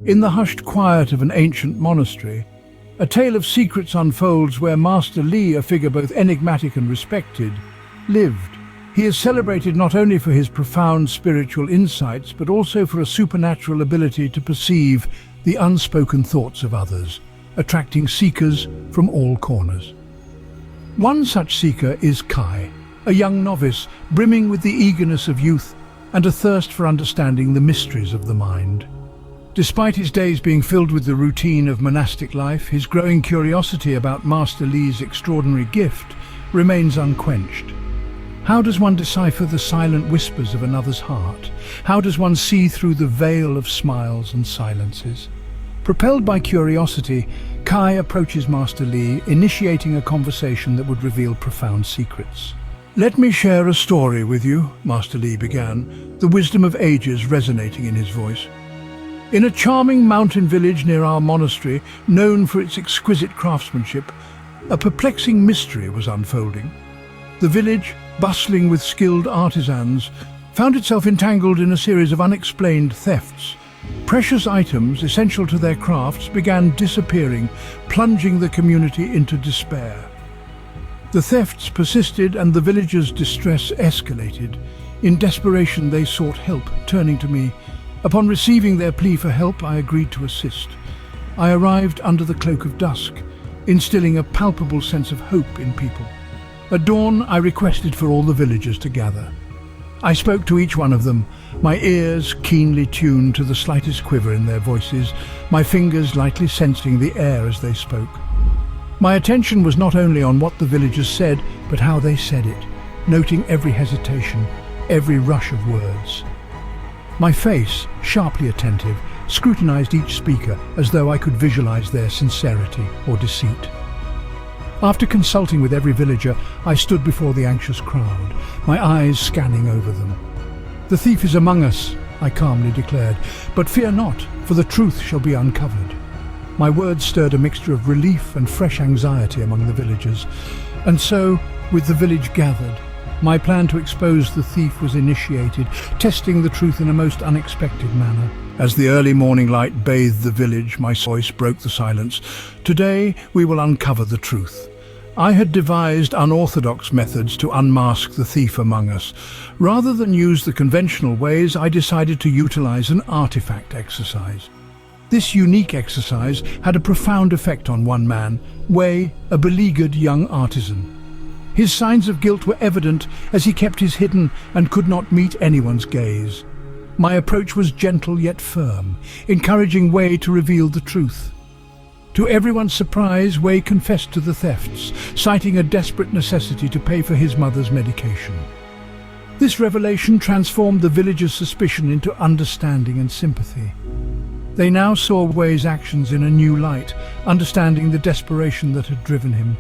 In the hushed quiet of an ancient monastery, a tale of secrets unfolds where Master Li, a figure both enigmatic and respected, lived. He is celebrated not only for his profound spiritual insights, but also for a supernatural ability to perceive the unspoken thoughts of others, attracting seekers from all corners. One such seeker is Kai, a young novice brimming with the eagerness of youth and a thirst for understanding the mysteries of the mind. Despite his days being filled with the routine of monastic life, his growing curiosity about Master Li's extraordinary gift remains unquenched. How does one decipher the silent whispers of another's heart? How does one see through the veil of smiles and silences? Propelled by curiosity, Kai approaches Master Li, initiating a conversation that would reveal profound secrets. "Let me share a story with you," Master Li began, the wisdom of ages resonating in his voice. "In a charming mountain village near our monastery, known for its exquisite craftsmanship, a perplexing mystery was unfolding. The village, bustling with skilled artisans, found itself entangled in a series of unexplained thefts. Precious items essential to their crafts began disappearing, plunging the community into despair. The thefts persisted and the villagers' distress escalated. In desperation, they sought help, turning to me. Upon receiving their plea for help, I agreed to assist. I arrived under the cloak of dusk, instilling a palpable sense of hope in people. At dawn, I requested for all the villagers to gather. I spoke to each one of them, my ears keenly tuned to the slightest quiver in their voices, my fingers lightly sensing the air as they spoke. My attention was not only on what the villagers said, but how they said it, noting every hesitation, every rush of words. My face, sharply attentive, scrutinized each speaker as though I could visualize their sincerity or deceit. After consulting with every villager, I stood before the anxious crowd, my eyes scanning over them. "The thief is among us," I calmly declared, "but fear not, for the truth shall be uncovered." My words stirred a mixture of relief and fresh anxiety among the villagers. And so, with the village gathered, my plan to expose the thief was initiated, testing the truth in a most unexpected manner. As the early morning light bathed the village, my voice broke the silence. "Today, we will uncover the truth." I had devised unorthodox methods to unmask the thief among us. Rather than use the conventional ways, I decided to utilize an artifact exercise. This unique exercise had a profound effect on one man, Wei, a beleaguered young artisan. His signs of guilt were evident as he kept his hidden and could not meet anyone's gaze. My approach was gentle yet firm, encouraging Wei to reveal the truth. To everyone's surprise, Wei confessed to the thefts, citing a desperate necessity to pay for his mother's medication. This revelation transformed the villagers' suspicion into understanding and sympathy. They now saw Wei's actions in a new light, understanding the desperation that had driven him.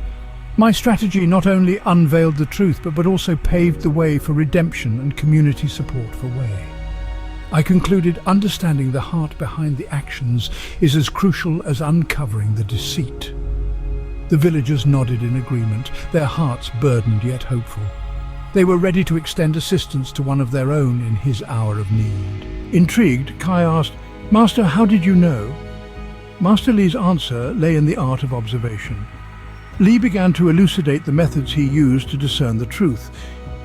My strategy not only unveiled the truth, but also paved the way for redemption and community support for Wei. I concluded understanding the heart behind the actions is as crucial as uncovering the deceit. The villagers nodded in agreement, their hearts burdened yet hopeful. They were ready to extend assistance to one of their own in his hour of need. Intrigued, Kai asked, "Master, how did you know?" Master Li's answer lay in the art of observation. Li began to elucidate the methods he used to discern the truth,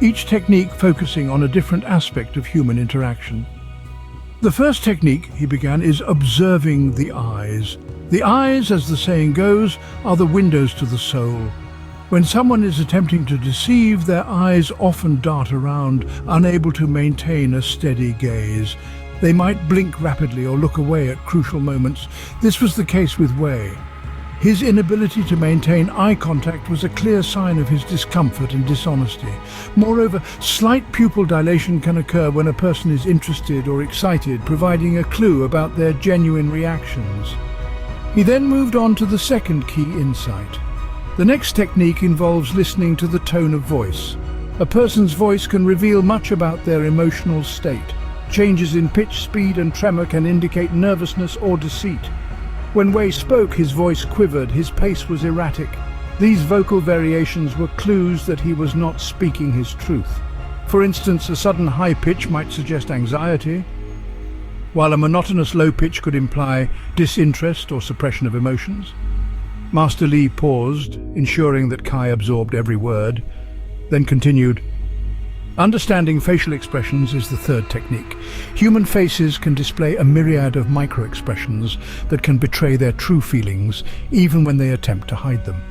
each technique focusing on a different aspect of human interaction. "The first technique," he began, "is observing the eyes. The eyes, as the saying goes, are the windows to the soul. When someone is attempting to deceive, their eyes often dart around, unable to maintain a steady gaze. They might blink rapidly or look away at crucial moments. This was the case with Wei. His inability to maintain eye contact was a clear sign of his discomfort and dishonesty. Moreover, slight pupil dilation can occur when a person is interested or excited, providing a clue about their genuine reactions. He then moved on to the second key insight. The next technique involves listening to the tone of voice. A person's voice can reveal much about their emotional state. Changes in pitch, speed, and tremor can indicate nervousness or deceit. When Wei spoke, his voice quivered, his pace was erratic. These vocal variations were clues that he was not speaking his truth. For instance, a sudden high pitch might suggest anxiety. while a monotonous low pitch could imply disinterest or suppression of emotions. Master Li paused, ensuring that Kai absorbed every word, then continued. Understanding facial expressions is the third technique. Human faces can display a myriad of micro-expressions that can betray their true feelings, even when they attempt to hide them.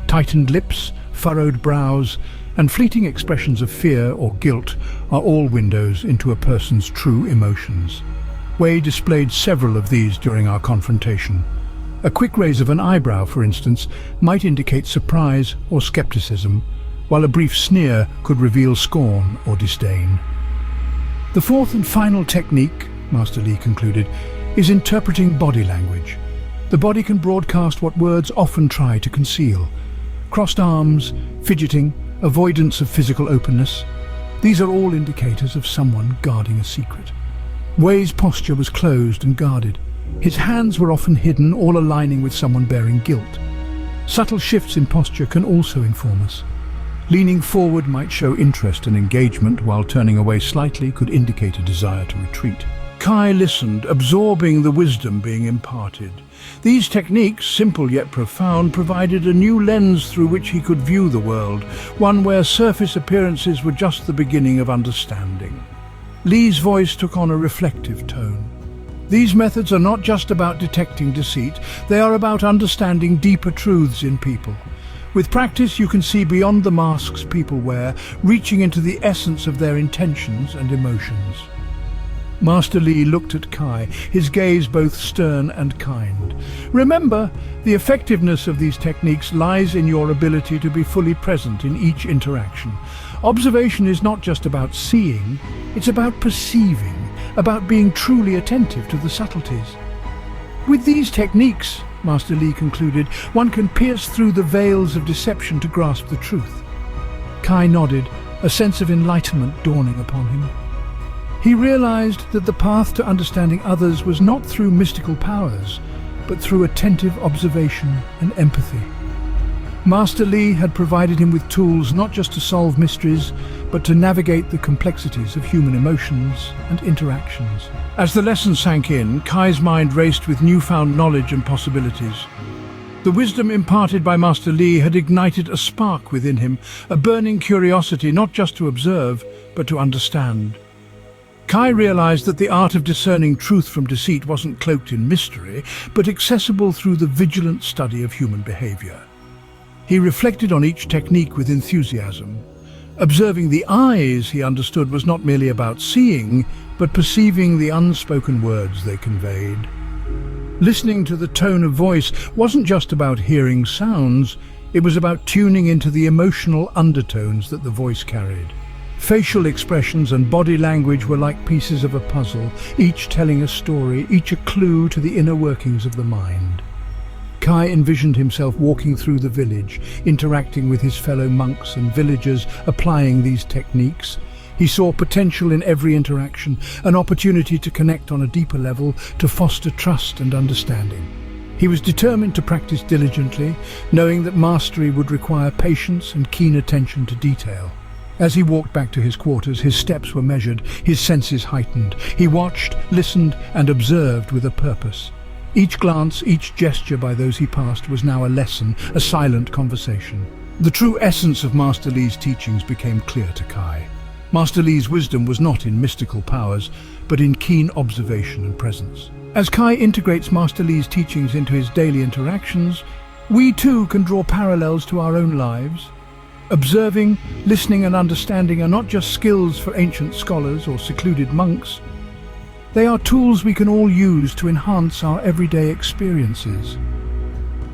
Tightened lips, furrowed brows, and fleeting expressions of fear or guilt are all windows into a person's true emotions. Wei displayed several of these during our confrontation. A quick raise of an eyebrow, for instance, might indicate surprise or skepticism, while a brief sneer could reveal scorn or disdain. The fourth and final technique, Master Li concluded, is interpreting body language. The body can broadcast what words often try to conceal. Crossed arms, fidgeting, avoidance of physical openness. These are all indicators of someone guarding a secret. Wei's posture was closed and guarded. His hands were often hidden, all aligning with someone bearing guilt. Subtle shifts in posture can also inform us. Leaning forward might show interest and engagement, while turning away slightly could indicate a desire to retreat. Kai listened, absorbing the wisdom being imparted. These techniques, simple yet profound, provided a new lens through which he could view the world, one where surface appearances were just the beginning of understanding. Li's voice took on a reflective tone. These methods are not just about detecting deceit, they are about understanding deeper truths in people. With practice, you can see beyond the masks people wear, reaching into the essence of their intentions and emotions. Master Li looked at Kai, his gaze both stern and kind. Remember, the effectiveness of these techniques lies in your ability to be fully present in each interaction. Observation is not just about seeing, it's about perceiving, about being truly attentive to the subtleties. With these techniques, Master Li concluded, one can pierce through the veils of deception to grasp the truth. Kai nodded, a sense of enlightenment dawning upon him. He realized that the path to understanding others was not through mystical powers, but through attentive observation and empathy. Master Li had provided him with tools not just to solve mysteries, but to navigate the complexities of human emotions and interactions. As the lesson sank in, Kai's mind raced with newfound knowledge and possibilities. The wisdom imparted by Master Li had ignited a spark within him, a burning curiosity not just to observe, but to understand. Kai realized that the art of discerning truth from deceit wasn't cloaked in mystery, but accessible through the vigilant study of human behavior. He reflected on each technique with enthusiasm. Observing the eyes, he understood, was not merely about seeing, but perceiving the unspoken words they conveyed. Listening to the tone of voice wasn't just about hearing sounds, it was about tuning into the emotional undertones that the voice carried. Facial expressions and body language were like pieces of a puzzle, each telling a story, each a clue to the inner workings of the mind. Kai envisioned himself walking through the village, interacting with his fellow monks and villagers, applying these techniques. He saw potential in every interaction, an opportunity to connect on a deeper level, to foster trust and understanding. He was determined to practice diligently, knowing that mastery would require patience and keen attention to detail. As he walked back to his quarters, his steps were measured, his senses heightened. He watched, listened, and observed with a purpose. Each glance, each gesture by those he passed was now a lesson, a silent conversation. The true essence of Master Li's teachings became clear to Kai. Master Li's wisdom was not in mystical powers, but in keen observation and presence. As Kai integrates Master Li's teachings into his daily interactions, we too can draw parallels to our own lives. Observing, listening and understanding are not just skills for ancient scholars or secluded monks. They are tools we can all use to enhance our everyday experiences.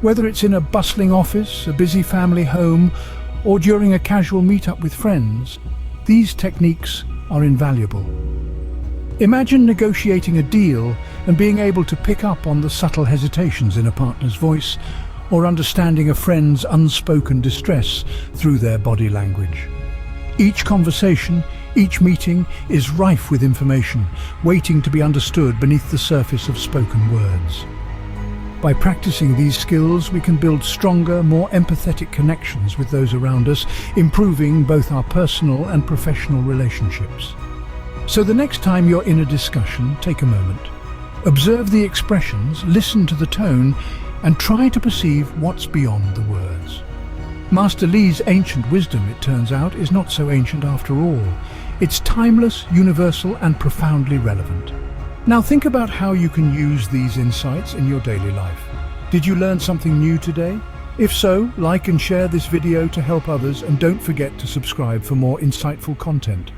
Whether it's in a bustling office, a busy family home, or during a casual meetup with friends, these techniques are invaluable. Imagine negotiating a deal and being able to pick up on the subtle hesitations in a partner's voice, or understanding a friend's unspoken distress through their body language. Each conversation, each meeting is rife with information, waiting to be understood beneath the surface of spoken words. By practicing these skills, we can build stronger, more empathetic connections with those around us, improving both our personal and professional relationships. So the next time you're in a discussion, take a moment. Observe the expressions, listen to the tone, and try to perceive what's beyond the words. Master Li's ancient wisdom, it turns out, is not so ancient after all. It's timeless, universal, and profoundly relevant. Now think about how you can use these insights in your daily life. Did you learn something new today? If so, like and share this video to help others, and don't forget to subscribe for more insightful content.